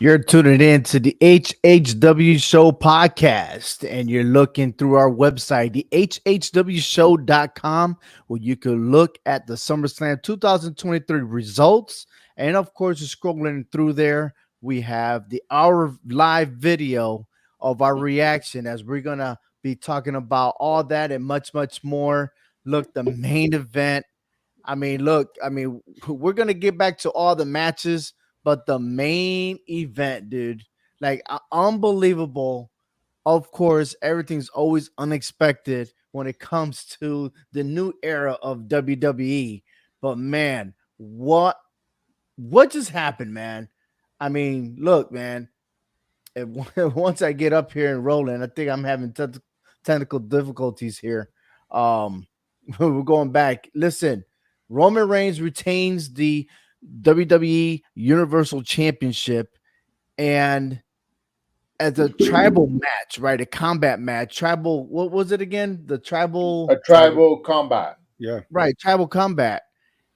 You're tuning in to the HHW Show podcast, and you're looking through our website, the hhwshow.com, where you can look at the SummerSlam 2023 results. And of course, you're scrolling through there. We have the hour live video of our reaction as we're going to be talking about all that and much, much more. Look, the main event. We're going to get back to all the matches, but the main event, dude, like unbelievable. Of course, everything's always unexpected when it comes to the new era of WWE. But man, what just happened, man? I mean, look, man. Once I get up here and rolling, I think I'm having technical difficulties here. We're going back. Listen, Roman Reigns retains the WWE Universal Championship, and as a tribal match, right? A combat match. Tribal, what was it again? The tribal A tribal combat. Yeah. right, tribal combat.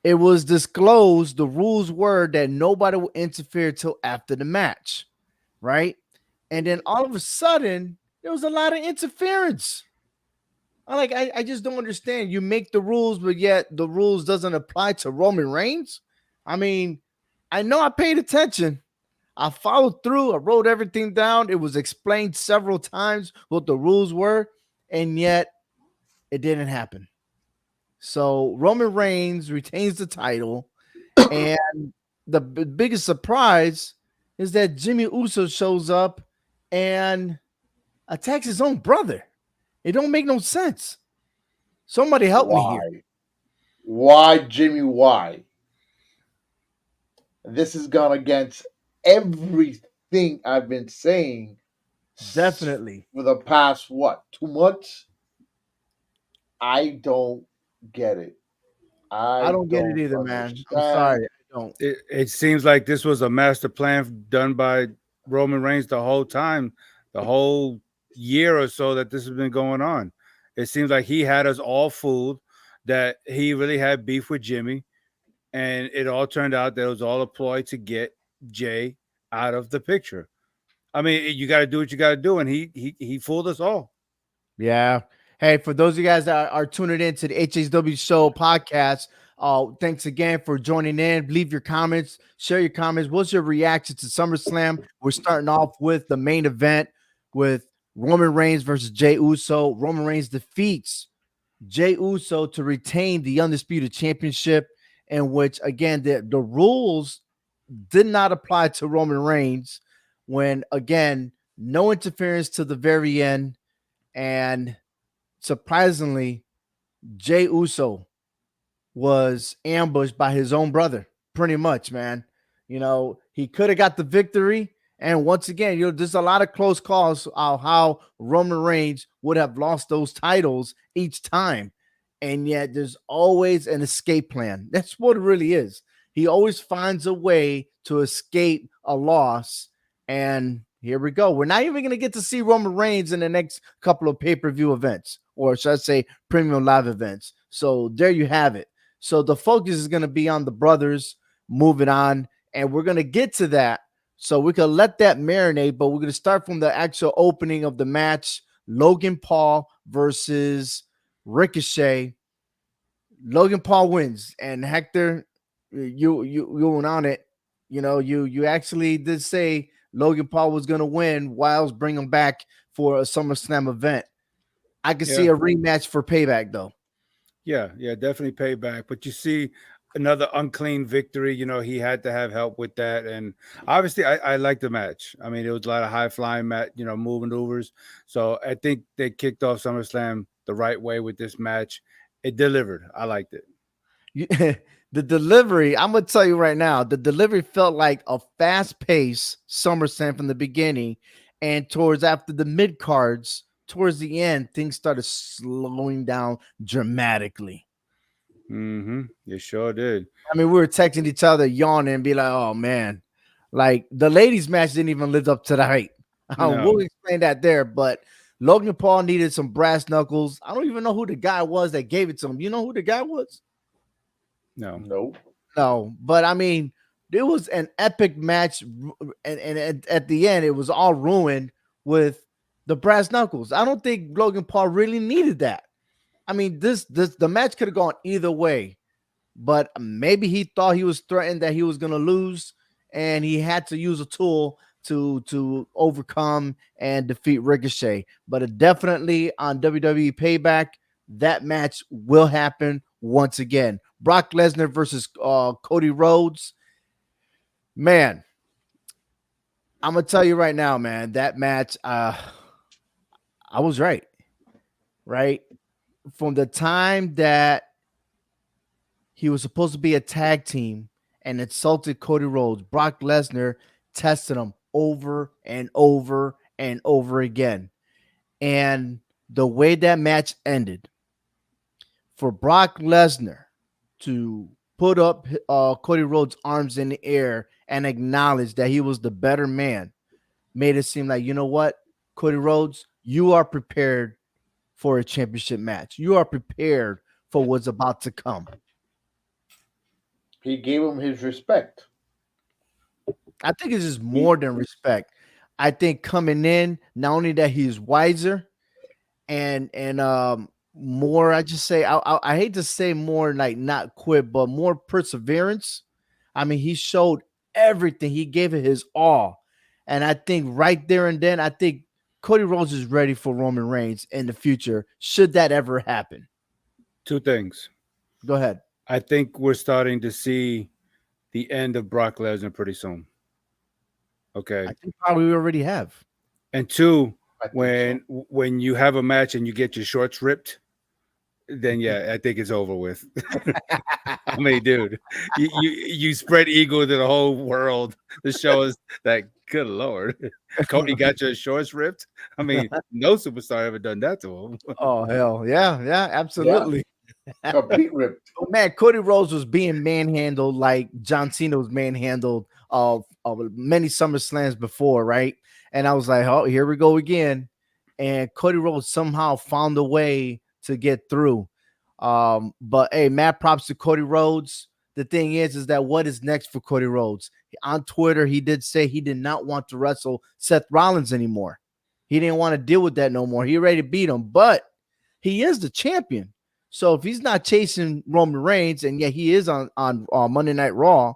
It was disclosed, the rules were that nobody will interfere till after the match, right? And then all of a sudden, there was a lot of interference. I just don't understand. You make the rules, but yet the rules doesn't apply to Roman Reigns. I mean, I know I paid attention. I followed through. I wrote everything down. It was explained several times what the rules were, and yet it didn't happen. So Roman Reigns retains the title, and the biggest surprise is that Jimmy Uso shows up and attacks his own brother. It don't make no sense. Somebody help me here. Why? Why, Jimmy? Why? This has gone against everything I've been saying Definitely. for the past, 2 months? I don't get it. I don't get it either, man. I'm sorry. I don't. It seems like this was a master plan done by Roman Reigns the whole time, the whole year or so that this has been going on. It seems like he had us all fooled, that he really had beef with Jimmy, and it all turned out that it was all a ploy to get Jay out of the picture. I mean, you got to do what you got to do, and he fooled us all. Yeah. Hey, for those of you guys that are tuning in to the HHW Show podcast, thanks again for joining in. Leave your comments, share your comments. What's your reaction to SummerSlam? We're starting off with the main event with Roman Reigns versus Jey Uso. Roman Reigns defeats Jey Uso to retain the Undisputed Championship, in which, again, the rules did not apply to Roman Reigns when, again, no interference to the very end. And surprisingly, Jey Uso was ambushed by his own brother, pretty much, man. He could have got the victory. And once again, there's a lot of close calls of how Roman Reigns would have lost those titles each time. And yet there's always an escape plan. That's what it really is. He always finds a way to escape a loss. And here we go. We're not even going to get to see Roman Reigns in the next couple of pay-per-view events, or should I say premium live events. So there you have it. So the focus is going to be on the brothers moving on, and we're going to get to that. So we can let that marinate, but we're going to start from the actual opening of the match. Logan Paul versus Ricochet. Logan Paul wins, and Hector, you went on it. You actually did say Logan Paul was going to win. Wiles bring him back for a SummerSlam event. I can see a rematch for Payback, though. Yeah, definitely payback. But you see another unclean victory. He had to have help with that. And obviously, I like the match. I mean, it was a lot of high-flying maneuvers. So I think they kicked off SummerSlam the right way with this match. It delivered. I liked it. The delivery, I'm going to tell you right now, the delivery felt like a fast-paced SummerSlam from the beginning. And after the mid-cards, towards the end, things started slowing down dramatically. Mm-hmm. It sure did. I mean, we were texting each other, yawning, and be like, oh, man. Like, the ladies' match didn't even live up to the hype. No. We'll explain that there, but Logan Paul needed some brass knuckles. I don't even know who the guy was that gave it to him. You know who the guy was? No. Nope. No, but I mean, There was an epic match, and at the end, it was all ruined with the brass knuckles. I don't think Logan Paul really needed that. I mean, this the match could have gone either way, but maybe he thought he was threatened that he was going to lose, and he had to use a tool to overcome and defeat Ricochet. But definitely on WWE Payback, that match will happen once again. Brock Lesnar versus Cody Rhodes. Man, I'm gonna tell you right now, man, that match, I was right. Right from the time that he was supposed to be a tag team and insulted Cody Rhodes, Brock Lesnar tested him over and over and over again. And the way that match ended, for Brock Lesnar to put up Cody Rhodes' arms in the air and acknowledge that he was the better man, made it seem like, you know what, Cody Rhodes, you are prepared for a championship match. You are prepared for what's about to come. He gave him his respect. I think it's just more than respect. I think coming in, not only that he's wiser and more, I just say I hate to say more like not quit, but more perseverance. I mean, he showed everything. He gave it his all. And I think right there and then, I think Cody Rhodes is ready for Roman Reigns in the future, should that ever happen. Two things. Go ahead. I think we're starting to see the end of Brock Lesnar pretty soon. Okay. I think probably we already have. And two, I think when you have a match and you get your shorts ripped, then yeah, I think it's over with. I mean, dude, you spread ego to the whole world to show us that. Good Lord, Cody got your shorts ripped. I mean, no superstar ever done that to him. Oh hell, yeah, absolutely. complete ripped. Oh, man, Cody Rhodes was being manhandled like John Cena was manhandled of many SummerSlams before, right? And I was like, oh, here we go again. And Cody Rhodes somehow found a way to get through. But hey, mad props to Cody Rhodes. The thing is that what is next for Cody Rhodes? On Twitter, he did say he did not want to wrestle Seth Rollins anymore. He didn't want to deal with that no more. He ready to beat him, but he is the champion. So if he's not chasing Roman Reigns, and yet he is on Monday Night Raw,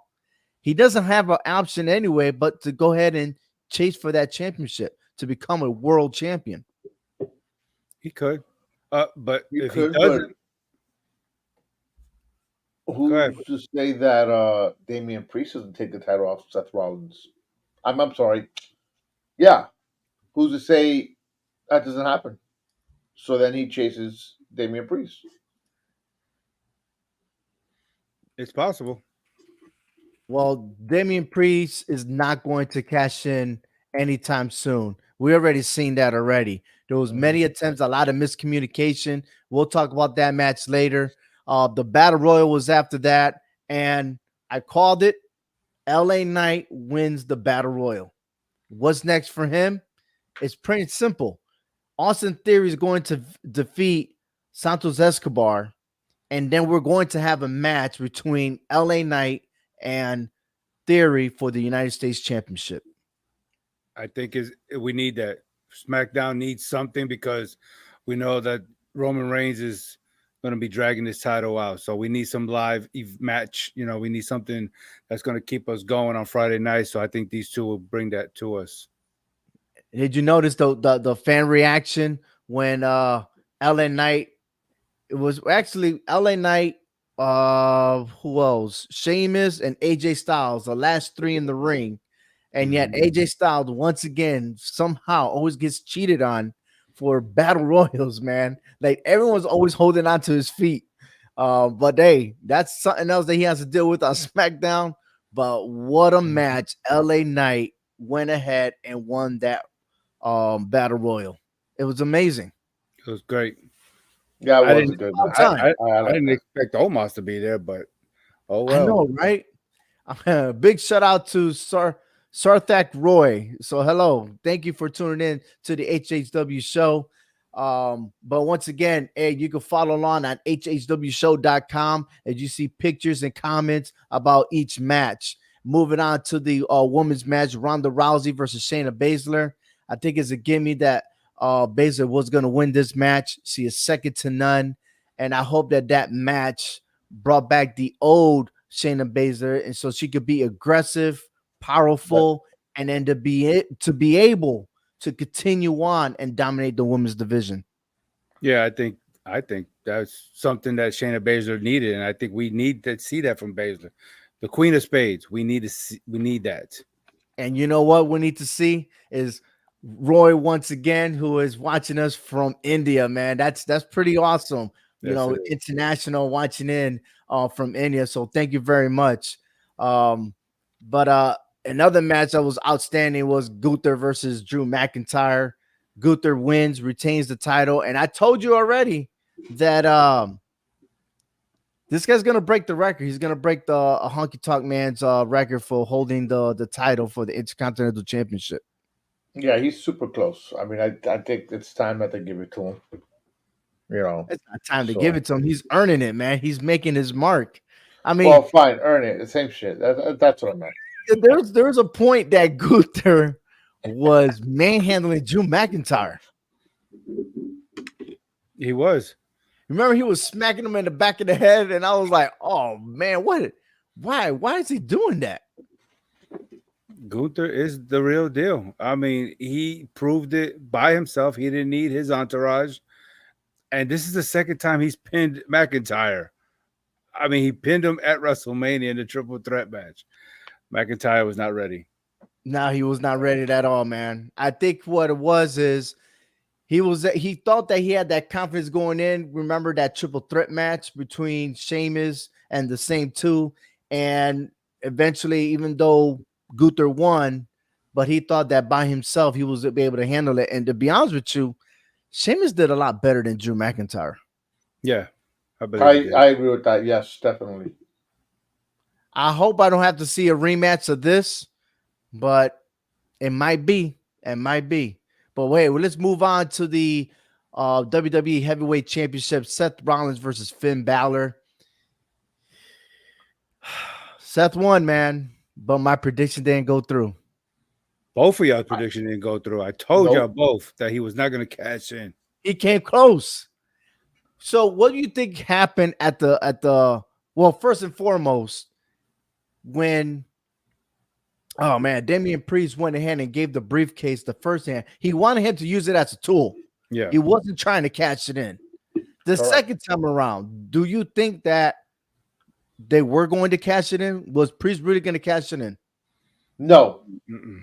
he doesn't have an option anyway but to go ahead and chase for that championship to become a world champion. He could, but He if could, he doesn't, who's to say that Damian Priest doesn't take the title off Seth Rollins? I'm sorry. Yeah. Who's to say that doesn't happen? So then he chases Damian Priest. it's possible. Well, Damian Priest is not going to cash in anytime soon. We already seen that already. There was many attempts, a lot of miscommunication. We'll talk about that match later. The Battle Royal was after that, and I called it. LA Knight wins the Battle Royal. What's next for him? It's pretty simple. Austin Theory is going to defeat Santos Escobar, and then we're going to have a match between LA Knight and Theory for the United States Championship. I think we need that. SmackDown needs something because we know that Roman Reigns is going to be dragging this title out. So we need some live match. You know, we need something that's going to keep us going on Friday night. So I think these two will bring that to us. Did you notice the fan reaction when LA Knight? It was actually LA Knight. Who else? Sheamus and AJ Styles, the last three in the ring. And yet AJ Styles once again somehow always gets cheated on for battle royals, man. Like everyone's always holding on to his feet. But hey, that's something else that he has to deal with on SmackDown. But what a match. LA Knight went ahead and won that battle royal. It was amazing. It was great. Yeah, it was a good match. I didn't expect Omos to be there, but oh well. I know, right? Big shout out to Sarthak Roy. So hello, thank you for tuning in to the HHW show. But once again, hey, you can follow along on hhwshow.com as you see pictures and comments about each match. Moving on to the women's match, Ronda Rousey versus Shayna Baszler. I think it's a gimme that Baszler was going to win this match. She is second to none, and I hope that that match brought back the old Shayna Baszler, and so she could be aggressive, But powerful, and then to be able to continue on and dominate the women's division. Yeah, I think that's something that Shayna Baszler needed, and I think we need to see that from Baszler, the Queen of Spades. We need that. And you know what we need to see is Roy once again, who is watching us from India, man. That's pretty awesome. Yes, it is. International watching in from India. So thank you very much. But another match that was outstanding was Gunther versus Drew McIntyre. Gunther wins, retains the title, and I told you already that this guy's gonna break the record. He's gonna break the Honky Tonk Man's record for holding the title for the Intercontinental Championship. yeah, he's super close. I mean, I think it's time that they give it to him. You know, It's not time to give so it to him. He's earning it, man. He's making his mark. I well, mean, fine, earn it. The same shit. That's what I meant. there's a point that Gunther was manhandling Drew McIntyre. He was. Remember, he was smacking him in the back of the head, and I was like, "Oh man, what? Why is he doing that?" Gunther is the real deal. I mean, he proved it by himself. He didn't need his entourage. And this is the second time he's pinned McIntyre. I mean, he pinned him at WrestleMania in the triple threat match. McIntyre was not ready. No, he was not ready at all, man. I think what it was is he thought that he had that confidence going in. Remember that triple threat match between Sheamus and the same two, and eventually, even though Gunther won, but he thought that by himself he was able to handle it. And to be honest with you, Sheamus did a lot better than Drew McIntyre. Yeah, I believe he I did. I agree with that. Yes, definitely. I hope I don't have to see a rematch of this, but it might be. It might be. But wait, well, let's move on to the WWE Heavyweight Championship. Seth Rollins versus Finn Balor. Seth won, man, but my prediction didn't go through. Both of y'all prediction didn't go through. I told y'all Nope. both that he was not going to cash in. He came close. So, what do you think happened at the? Well, first and foremost, when oh man, Damian Priest went ahead and gave the briefcase the first hand. He wanted him to use it as a tool. Yeah. He wasn't trying to cash it in. The Correct. second time around, do you think that they were going to cash it in? Was Priest really going to cash it in? No, Mm-mm.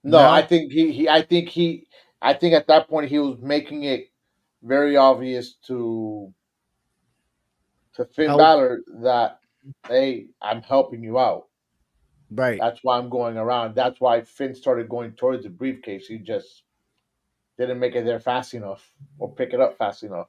no. No? I think I think at that point he was making it very obvious to Finn Help. Balor that hey, I'm helping you out. Right. That's why I'm going around. That's why Finn started going towards the briefcase. He just didn't make it there fast enough or pick it up fast enough.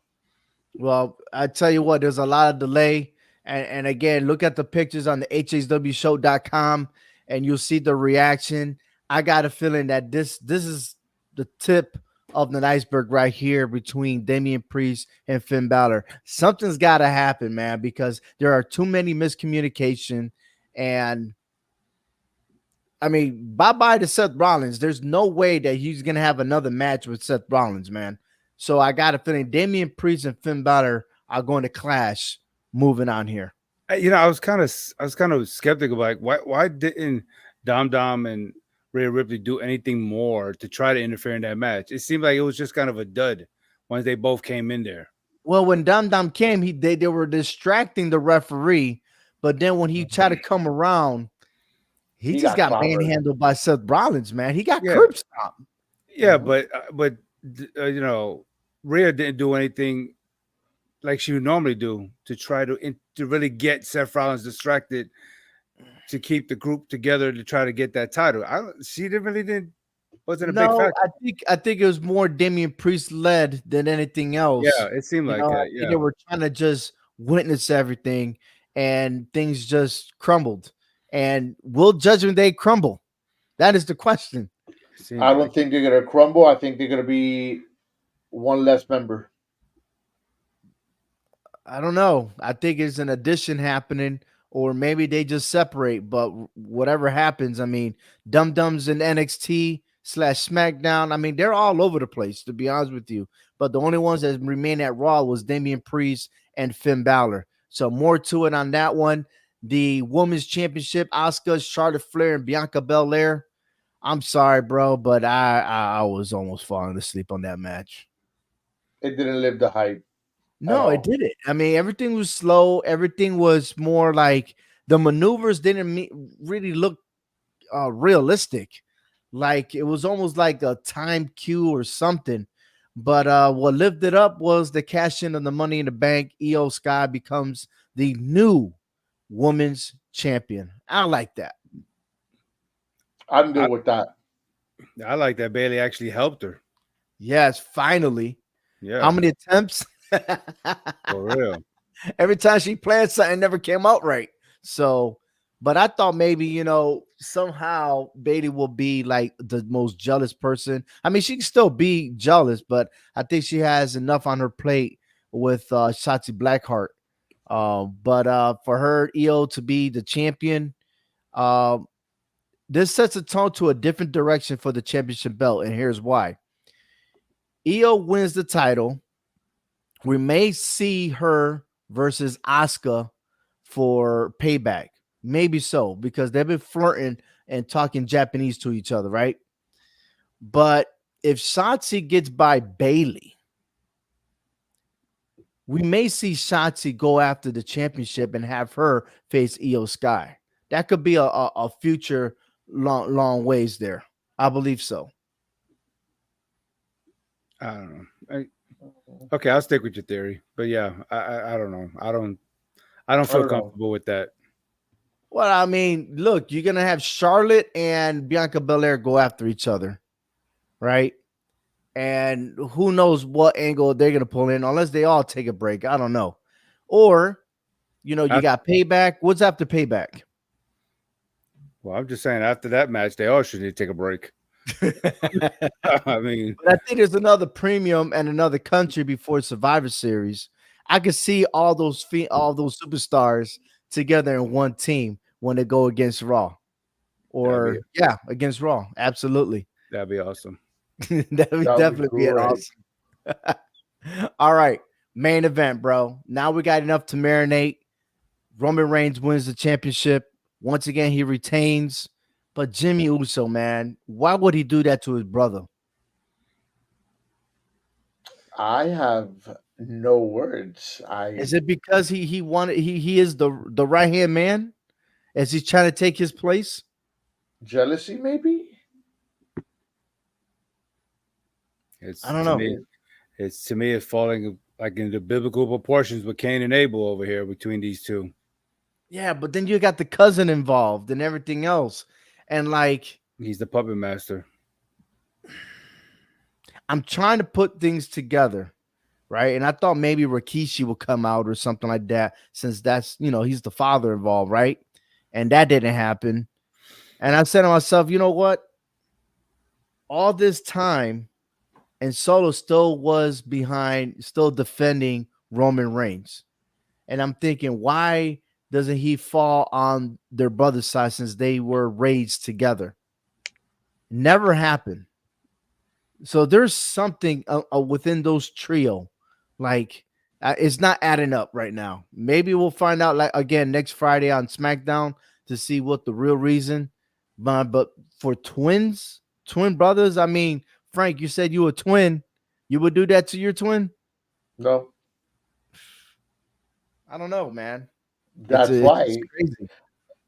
Well, I tell you what, there's a lot of delay. And again, look at the pictures on the hswshow.com and you'll see the reaction. I got a feeling that this is the tip of the iceberg right here between Damian Priest and Finn Balor. Something's got to happen, man, because there are too many miscommunication. And I mean, bye bye to Seth Rollins. There's no way that he's gonna have another match with Seth Rollins, man. So I got a feeling Damian Priest and Finn Balor are going to clash. Moving on here. I was kind of skeptical. Like, why didn't Dom and Rhea Ripley do anything more to try to interfere in that match? It seemed like it was just kind of a dud once they both came in there. Well, when Dom Dom came, they were distracting the referee, but then when he tried to come around, he He just got got clobbered. manhandled by Seth Rollins, man. He got Yeah, curb stomped. yeah, but Rhea didn't do anything like she would normally do to try to really get Seth Rollins distracted to keep the group together to try to get that title. She didn't really didn't wasn't a big No, factor. I think it was more Damian Priest led than anything Yeah, else. it seemed like I that. think they Yeah, were trying to just witness everything, and things just crumbled. And will Judgment Day crumble? That is the question. it seems I like don't think they're gonna crumble. I think they're gonna be one less member. I don't know. I think it's an addition happening or maybe they just separate. But whatever happens, I mean, Dum Dums in NXT slash SmackDown. I mean, they're all over the place, to be honest with you. But the only ones that remain at Raw was Damian Priest and Finn Balor. So more to it on that one. The Women's Championship, Asuka, Charlotte Flair, and Bianca Belair. I'm sorry, bro, but I was almost falling asleep on that match. It didn't live the hype at No, it all. didn't. I mean, everything was slow. Everything was more like the maneuvers didn't really look realistic. Like it was almost like a time cue or something. But what lifted it up was the cash in of the Money in the Bank. Io Sky becomes the new women's champion. I like that. I'm good I, with that. I like that Bailey actually helped her. Yes, finally. How Yeah, many attempts? for real. Every time she planned something, never came out right. So, but I thought maybe, somehow Bailey will be like the most jealous person. I mean, she can still be jealous, but I think she has enough on her plate with Shotzi Blackheart. But for her, EO to be the champion, uh, this sets a tone to a different direction for the championship belt. And here's why. EO wins the title. We may see her versus Asuka for payback. Maybe so, because they've been flirting and talking Japanese to each other, right? But if Shotzi gets by Bailey, we may see Shotzi go after the championship and have her face Io Sky. That could be a future long ways there. I believe so. I don't know. Okay, I'll stick with your theory, but yeah, I don't know. I don't I feel don't know. comfortable with that. Well, I mean, look, you're gonna have Charlotte and Bianca Belair go after each other, right? And who knows what angle they're gonna pull in, unless they all take a break. I don't know. Or, you got payback. What's after payback? Well, I'm just saying after that match, they all should need to take a break. But I mean, I think there's another premium and another country before Survivor Series. I could see all those superstars together in one team when they go against Raw. that'd be Or yeah, against Raw. Absolutely. that'd be awesome. That would That would be definitely be an great. awesome. All right. Main event, bro. Now we got enough to marinate. Roman Reigns wins the championship. Once again, he retains. But Jimmy Uso, man, why would he do that to his brother? I have no words. Is it because he wanted he is the right hand man? As he's trying to take his place? Jealousy, maybe. I It's don't to know. me, it's falling like into biblical proportions with Cain and Abel over here between these two. Yeah, but then you got the cousin involved and everything else. And like He's the puppet master. I'm trying to put things together, right? And I thought maybe Rikishi would come out or something like that, since that's he's the father involved, right? And that didn't happen. And I said to myself, you know what? All this time, and Solo still was behind, still defending Roman Reigns. And I'm thinking, why doesn't he fall on their brother's side since they were raised together? Never happened. So there's something within those trio, like it's not adding up right now. Maybe we'll find out like again next Friday on SmackDown to see what the real reason. But for twin brothers, I mean, Frank, you said you were a twin. You would do that to your twin? No. I don't know, man. That's It's why. crazy.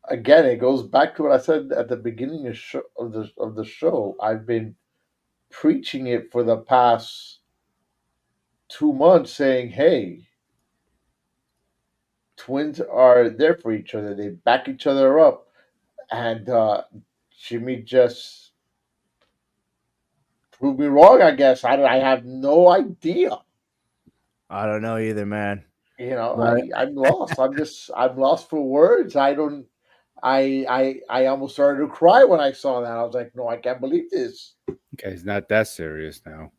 Again, it goes back to what I said at the beginning of the show. I've been preaching it for the past 2 months, saying, "Hey, twins are there for each other. They back each other up." And Jimmy just proved me wrong. I guess I have no idea. I don't know either, man. But I'm lost. I'm lost for words. I don't. I almost started to cry when I saw that. I was like, no, I can't believe this. Okay, it's not that serious now.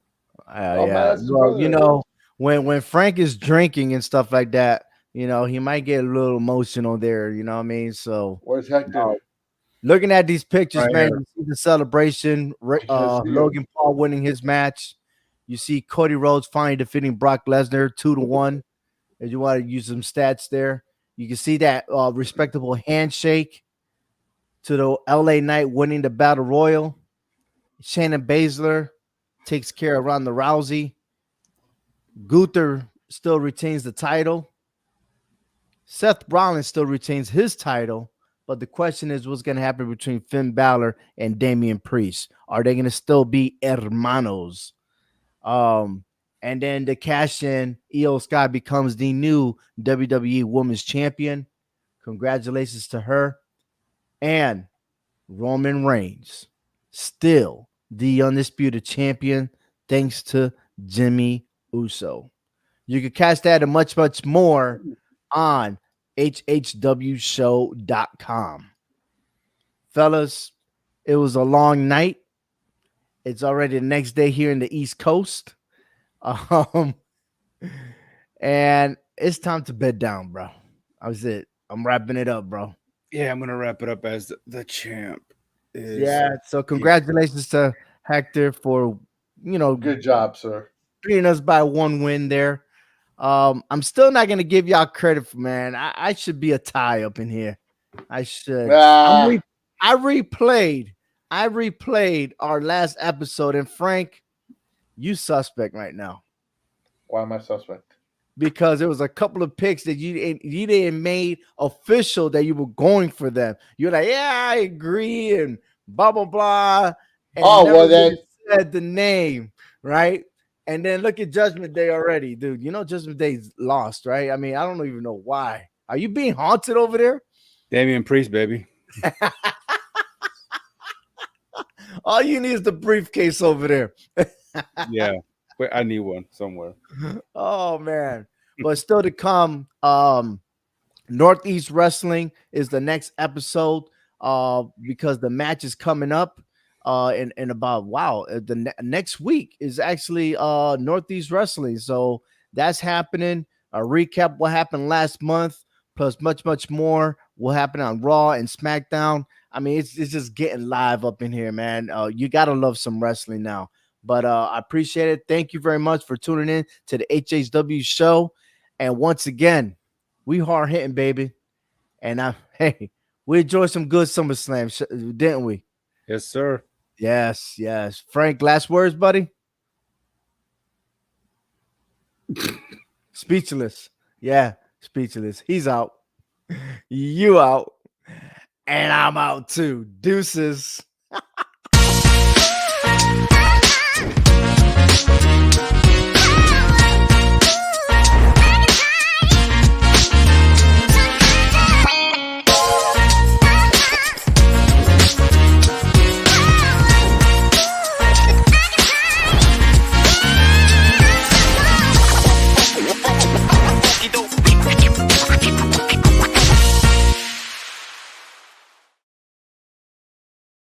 Oh man, yeah, that's his well, brother. when Frank is drinking and stuff like that, He might get a little emotional there. You know what I mean? So Where's Hector? looking at these pictures, Right man, here. you see the celebration. I can't see him. Logan Paul winning his match. You see Cody Rhodes finally defeating Brock Lesnar 2-1. If you want to use some stats there, you can see that respectable handshake to the LA Knight winning the Battle Royal. Shannon Baszler takes care of Ronda Rousey. Gunther still retains the title. Seth Rollins still retains his title. But the question is, what's going to happen between Finn Balor and Damian Priest? Are they going to still be hermanos? Um, and then the cash in, Io Sky becomes the new WWE Women's Champion. Congratulations to her. And Roman Reigns, still the undisputed champion, thanks to Jimmy Uso. You can catch that and much, much more on hhwshow.com. Fellas, it was a long night. It's already the next day here in the East Coast. Um, and it's time to bed down, bro. That was it. I'm wrapping it up, bro. Yeah, I'm gonna wrap it up as the champ is. Yeah. So congratulations to Hector for Good job, sir. beating us by one win there. I'm still not gonna give y'all credit for man. I should be a tie up in here. I should. Ah, I replayed. I replayed our last episode, and Frank, you suspect right now. why am I suspect? Because there was a couple of picks that you didn't made official that you were going for them. You're like, yeah, I agree, and blah blah blah, and Oh, never well really then. said the name, right? And then look at Judgment Day already, dude. You know Judgment Day's lost, right? I mean, I don't even know why. Are you being haunted over there? Damian Priest, baby. All you need is the briefcase over there. Yeah, wait, I need one somewhere. Oh man. But still to come, Northeast Wrestling is the next episode because the match is coming up in about next week is actually Northeast Wrestling. So that's happening. A recap what happened last month, plus much more will happen on Raw and SmackDown. I mean, it's just getting live up in here, man. You gotta love some wrestling now. But I appreciate it. Thank you very much for tuning in to the HHW show. And once again, we hard hitting, baby. And hey, we enjoyed some good SummerSlam, didn't we? Yes, sir. Yes, yes. Frank, last words, buddy. Speechless. Yeah, speechless. He's out. You out. And I'm out too. Deuces.